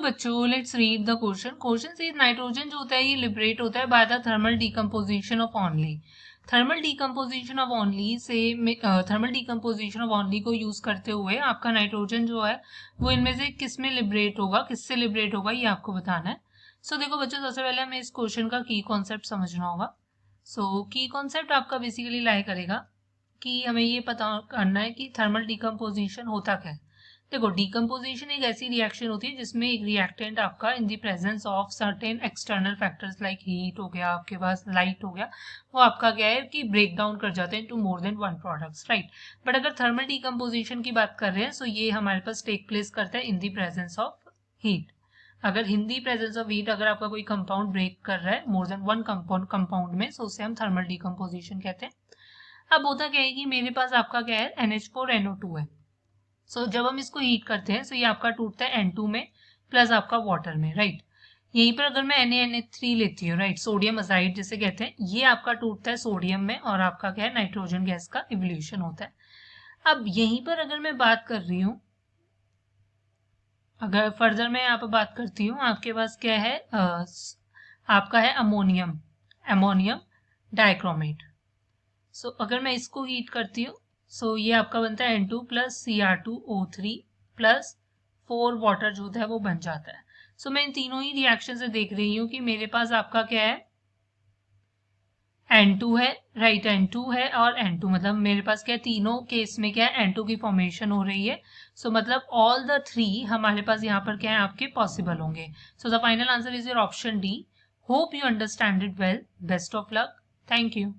बच्चों, let's read the question. Question से nitrogen जो होता है ये लिबरेट होता है by the thermal decomposition of only. Thermal decomposition of only say thermal decomposition of only को यूज करते हुए आपका नाइट्रोजन जो है वो इनमें से किस में लिबरेट होगा, किससे लिबरेट होगा, ये आपको बताना है। सो देखो बच्चों, सबसे पहले हमें इस क्वेश्चन का की कॉन्सेप्ट समझना होगा। सो की कॉन्सेप्ट आपका बेसिकली लाई करेगा कि हमें ये पता करना है कि थर्मल डीकम्पोजिशन होता क्या है। देखो, डीकम्पोजिशन एक ऐसी रिएक्शन होती है जिसमें एक रिएक्टेंट आपका इन the presence of certain external factors like heat हो गया, आपके पास लाइट हो गया, वो आपका क्या है कि ब्रेक डाउन कर जाते हैं two more than one products, right. But अगर थर्मल डीकम्पोजिशन की बात कर रहे हैं, सो ये हमारे पास टेक प्लेस करता है in the presence of heat. अगर in the presence of heat अगर आपका कोई कंपाउंड ब्रेक कर रहा है मोर देन वन कंपाउंड में, सो उसे हम थर्मल डीकम्पोजिशन कहते हैं। अब होता क्या है कि मेरे पास आपका क्या है, NH4NO2 है। सो जब हम इसको हीट करते हैं, सो ये आपका टूटता है N2 में प्लस आपका वाटर में, राइट। यहीं पर अगर मैं NaNH3 लेती हूँ, राइट, सोडियम अजाइड जिसे कहते हैं, ये आपका टूटता है सोडियम में और आपका क्या है, नाइट्रोजन गैस का इवोल्यूशन होता है। अब यहीं पर अगर मैं बात कर रही हूँ, अगर फर्दर मैं यहाँ पर बात करती हूँ, आपके पास क्या है, आपका है अमोनियम डाइक्रोमेट। सो अगर मैं इसको हीट करती हूँ, सो ये आपका बनता है N2 plus Cr2O3 plus 4 water जो है वो बन जाता है। सो मैं इन तीनों ही रिएक्शन से देख रही हूँ कि मेरे पास आपका क्या है, N2 है, राइट, N2 है और N2, मतलब मेरे पास क्या है, तीनों केस में क्या है, N2 की फॉर्मेशन हो रही है। सो मतलब ऑल द थ्री हमारे पास यहाँ पर क्या है, आपके पॉसिबल होंगे। So the final answer is your option D. Hope you understand it well. Best of luck. Thank you.